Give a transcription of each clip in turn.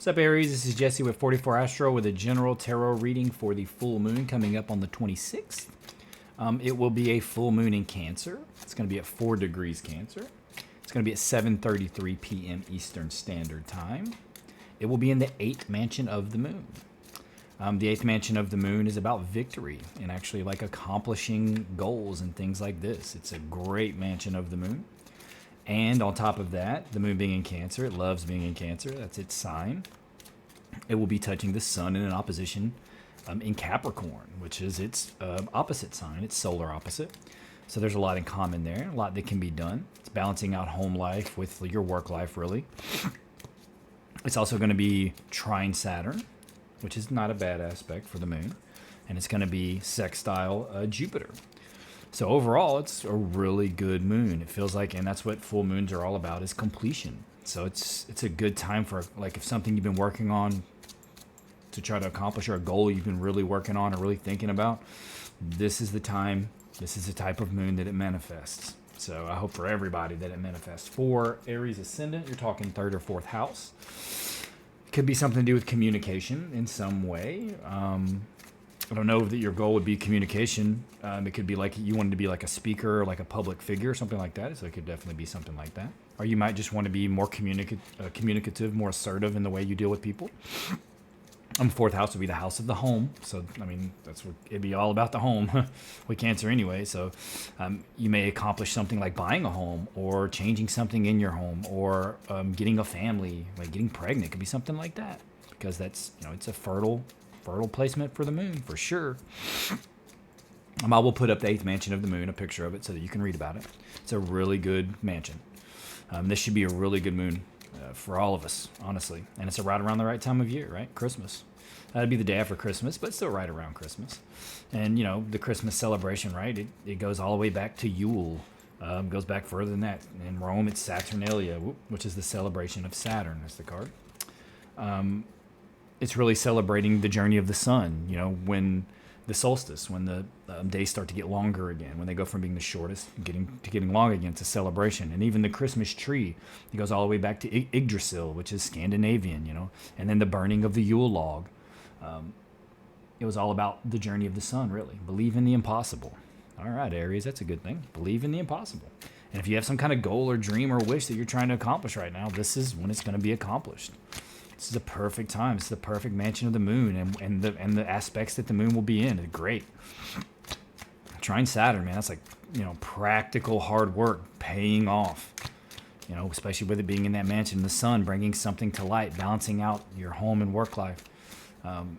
What's up, Aries? This is Jesse with 44 Astro with a general tarot reading for the full moon coming up on the 26th. It will be a full moon in Cancer. It's going to be at 4 degrees Cancer. It's going to be at 7:33 p.m. Eastern Standard Time. It will be in the 8th mansion of the moon. The 8th mansion of the moon is about victory and actually like accomplishing goals and things like this. It's a great mansion of the moon. And on top of that, the moon being in Cancer, it loves being in Cancer. That's its sign. It will be touching the sun in an opposition in Capricorn, which is its opposite sign, its solar opposite. So there's a lot in common there, a lot that can be done. It's balancing out home life with your work life, really. It's also going to be trine Saturn, which is not a bad aspect for the moon. And it's going to be sextile Jupiter. So overall, it's a really good moon. It feels like, and that's what full moons are all about, is completion. So it's a good time for, like, if something you've been working on to try to accomplish, or a goal you've been really working on or really thinking about, this is the time, this is the type of moon that it manifests. So I hope for everybody that it manifests. For Aries ascendant, you're talking 3rd or 4th house. Could be something to do with communication in some way. I don't know that your goal would be communication. It could be like you wanted to be like a speaker or like a public figure or something like that. So it could definitely be something like that. Or you might just want to be more communicative, more assertive in the way you deal with people. 4th house would be the house of the home. So, I mean, that's what it'd be all about, the home with Cancer anyway. So you may accomplish something like buying a home or changing something in your home or getting a family, like getting pregnant. It could be something like that because that's, it's a fertile placement for the moon for sure. I will put up the 8th mansion of the moon, a picture of it so that you can read about it. It's a really good mansion. This should be a really good moon for all of us, honestly. And it's right around the right time of year, right? Christmas. That'd be the day after Christmas, but still right around Christmas. And, the Christmas celebration, right? It goes all the way back to Yule. Goes back further than that. In Rome, it's Saturnalia, which is the celebration of Saturn. That's the card. It's really celebrating the journey of the sun, when the solstice, when the days start to get longer again, when they go from being the shortest getting long again. It's a celebration. And even the Christmas tree, it goes all the way back to Yggdrasil, which is Scandinavian, and then the burning of the Yule log. It was all about the journey of the sun, really. Believe in the impossible. All right, Aries, that's a good thing. Believe in the impossible. And if you have some kind of goal or dream or wish that you're trying to accomplish right now, this is when it's going to be accomplished. This is a perfect time. It's the perfect mansion of the moon, and the aspects that the moon will be in. It's great. Trine Saturn, man, that's like, practical hard work paying off. Especially with it being in that mansion, the sun bringing something to light, balancing out your home and work life. And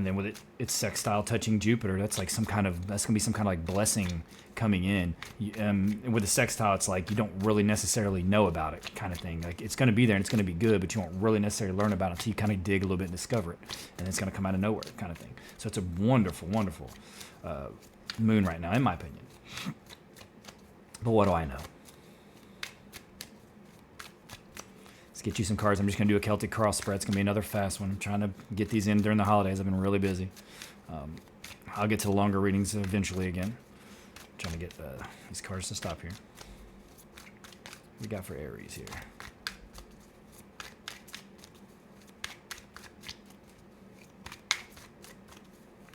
then with it's sextile touching Jupiter, that's gonna be some kind of like blessing coming in. With the sextile, it's like you don't really necessarily know about it, kind of thing. Like it's gonna be there and it's gonna be good, but you won't really necessarily learn about it until you kind of dig a little bit and discover it, and it's gonna come out of nowhere, kind of thing. So it's a wonderful, wonderful moon right now, in my opinion. But what do I know? Let's get you some cards. I'm just going to do a Celtic cross spread. It's going to be another fast one. I'm trying to get these in during the holidays. I've been really busy. I'll get to the longer readings eventually again. I'm trying to get these cards to stop here. What we got for Aries here?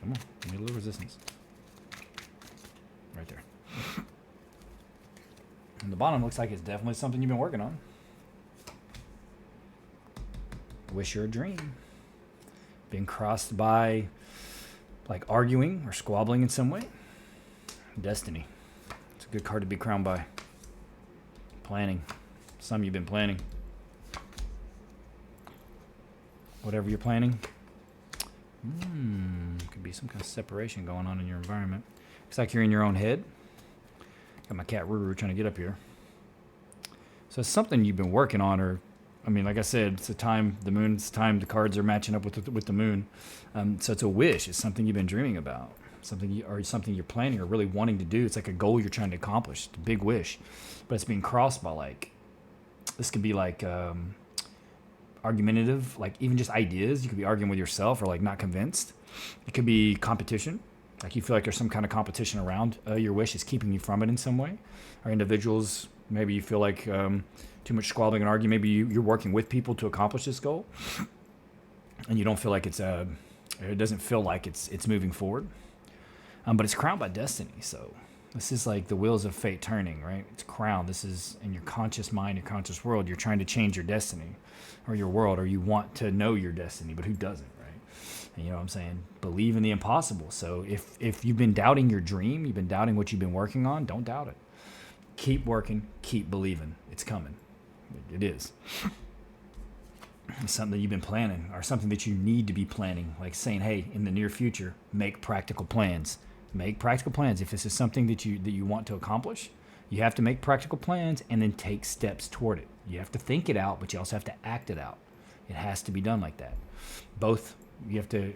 Come on. Give me a little resistance. Right there. And the bottom looks like it's definitely something you've been working on. Wish or a dream. Being crossed by like arguing or squabbling in some way. Destiny. It's a good card to be crowned by. Planning. Some you've been planning. Whatever you're planning. Could be some kind of separation going on in your environment. Looks like you're in your own head. Got my cat Ruru trying to get up here. So it's something you've been working on, or like I said, it's the time, the moon's time, the cards are matching up with the moon. So it's a wish. It's something you've been dreaming about. Something you're planning or really wanting to do. It's like a goal you're trying to accomplish. It's a big wish. But it's being crossed by this could be argumentative, like even just ideas. You could be arguing with yourself or like not convinced. It could be competition. Like you feel like there's some kind of competition around your wish is keeping you from it in some way. Or individuals, maybe you feel like too much squabbling and arguing. Maybe you're working with people to accomplish this goal, and you don't feel like it doesn't feel like it's moving forward. But it's crowned by destiny, so this is like the wheels of fate turning, right? It's crowned. This is in your conscious mind, your conscious world. You're trying to change your destiny or your world, or you want to know your destiny, but who doesn't, right? And you know what I'm saying? Believe in the impossible. So if you've been doubting your dream, you've been doubting what you've been working on, don't doubt it. Keep working, keep believing. It's coming. It is. It's something that you've been planning, or something that you need to be planning, like saying, hey, in the near future, make practical plans. Make practical plans. If this is something that you want to accomplish, you have to make practical plans and then take steps toward it. You have to think it out, but you also have to act it out. It has to be done like that. Both, you have to,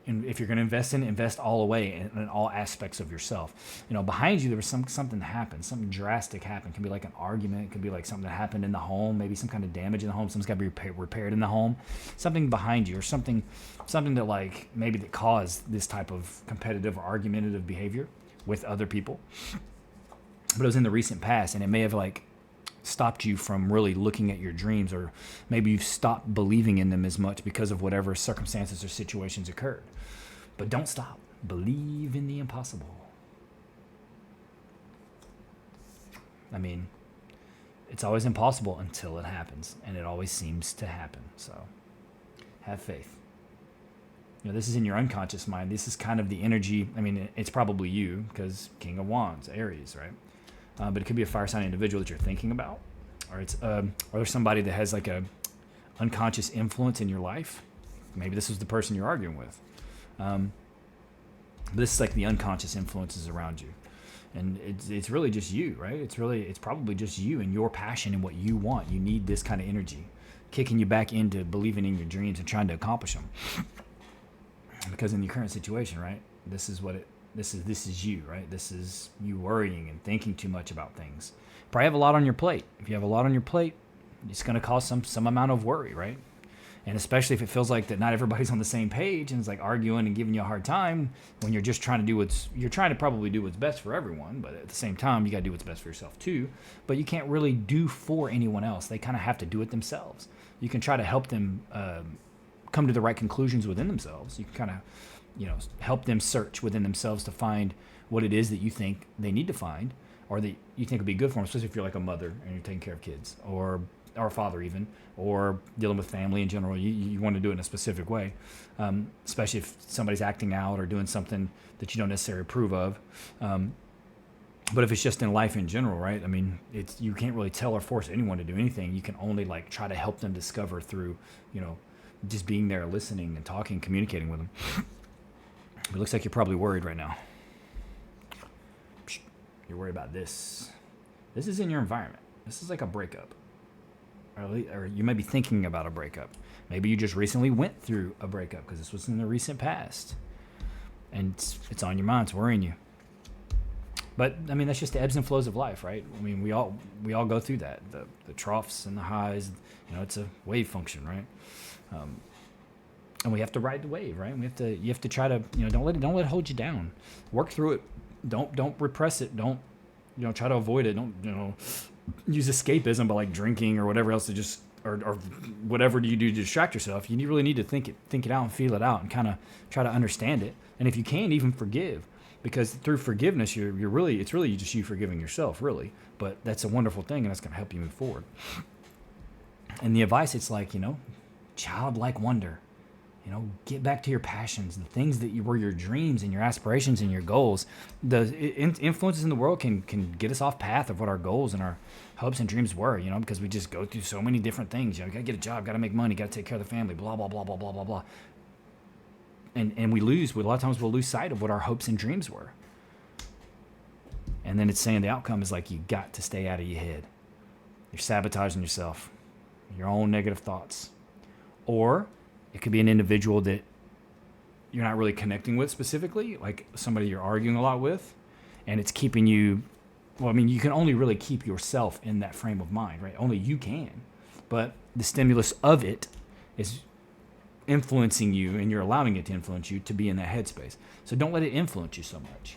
and if you're going to invest all the way in all aspects of yourself. You know, behind you, there was something that happened, something drastic happened. It can be like an argument. It could be like something that happened in the home, maybe some kind of damage in the home. Something's got to be repaired in the home. Something behind you, or something that like maybe that caused this type of competitive or argumentative behavior with other people. But it was in the recent past, and it may have like stopped you from really looking at your dreams, or maybe you've stopped believing in them as much because of whatever circumstances or situations occurred. But don't stop. Believe in the impossible. I mean, it's always impossible until it happens, and it always seems to happen. So have faith. You know, this is in your unconscious mind. This is kind of the energy. I mean, it's probably you, because King of Wands, Aries, right? But it could be a fire sign individual that you're thinking about, or or there's somebody that has like a unconscious influence in your life. Maybe this is the person you're arguing with. But this is like the unconscious influences around you, and it's really just you, right? It's probably just you and your passion and what you want. You need this kind of energy, kicking you back into believing in your dreams and trying to accomplish them. Because in your current situation, right, this is you, right? This is you worrying and thinking too much about things. Probably have a lot on your plate. If you have a lot on your plate, it's going to cause some amount of worry, right? And especially if it feels like that not everybody's on the same page and it's like arguing and giving you a hard time when you're just trying to probably do what's best for everyone, but at the same time, you got to do what's best for yourself too. But you can't really do for anyone else. They kind of have to do it themselves. You can try to help them come to the right conclusions within themselves. You can kind of, help them search within themselves to find what it is that you think they need to find, or that you think would be good for them, especially if you're like a mother and you're taking care of kids, or a father even, or dealing with family in general. You want to do it in a specific way, especially if somebody's acting out or doing something that you don't necessarily approve of. But if it's just in life in general, right? I mean, you can't really tell or force anyone to do anything. You can only like try to help them discover through, just being there, listening and talking, communicating with them. It looks like you're probably worried right now. You're worried about this. This is in your environment. This is like a breakup. Or you might be thinking about a breakup. Maybe you just recently went through a breakup because this was in the recent past. And it's on your mind. It's worrying you. But, I mean, that's just the ebbs and flows of life, right? I mean, we all go through that. The troughs and the highs. It's a wave function, right? And we have to ride the wave, right? You have to try to, don't let it hold you down. Work through it. Don't repress it. Don't, try to avoid it. Don't, use escapism by like drinking or whatever else to just, or whatever do you do to distract yourself. You really need to think it out and feel it out and kind of try to understand it. And if you can, even forgive, because through forgiveness, it's really just you forgiving yourself, really. But that's a wonderful thing, and that's going to help you move forward. And the advice, it's like, childlike wonder. Get back to your passions, the things that were your dreams and your aspirations and your goals. The influences in the world can get us off path of what our goals and our hopes and dreams were, because we just go through so many different things. You got to get a job, got to make money, got to take care of the family, blah, blah, blah, blah, blah, blah, blah. And a lot of times we'll lose sight of what our hopes and dreams were. And then it's saying the outcome is like, you got to stay out of your head. You're sabotaging yourself, your own negative thoughts. Or it could be an individual that you're not really connecting with specifically, like somebody you're arguing a lot with, and it's keeping you, you can only really keep yourself in that frame of mind, right? Only you can. But the stimulus of it is influencing you and you're allowing it to influence you to be in that headspace. So don't let it influence you so much.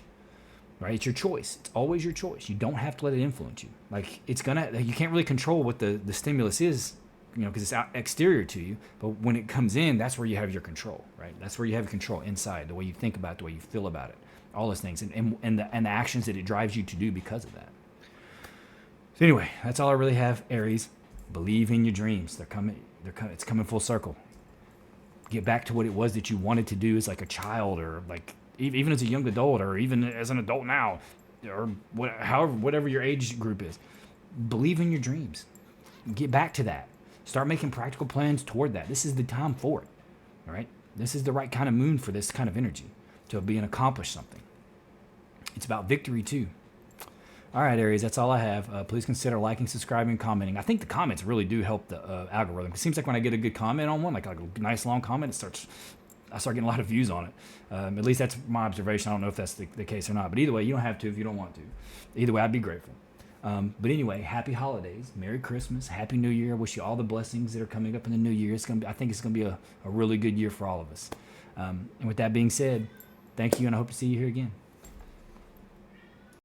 Right? It's your choice. It's always your choice. You don't have to let it influence you. Like you can't really control what the stimulus is, because it's out exterior to you. But when it comes in, that's where you have your control, right? That's where you have control inside, the way you think about it, the way you feel about it, all those things, and the actions that it drives you to do because of that. So anyway, that's all I really have, Aries. Believe in your dreams. They're coming. It's coming full circle. Get back to what it was that you wanted to do as like a child, or like even as a young adult, or even as an adult now, or whatever your age group is. Believe in your dreams. Get back to that. Start making practical plans toward that. This is the time for it. All right? This is the right kind of moon for this kind of energy, to be and accomplish something. It's about victory too. All right, Aries, that's all I have. Please consider liking, subscribing, commenting. I think the comments really do help the algorithm. It seems like when I get a good comment on one, like a nice long comment, I start getting a lot of views on it. At least that's my observation. I don't know if that's the case or not. But either way, you don't have to if you don't want to. Either way, I'd be grateful. But anyway, happy holidays, Merry Christmas, Happy New Year. I wish you all the blessings that are coming up in the new year. I think it's gonna be a really good year for all of us. And with that being said, thank you, and I hope to see you here again.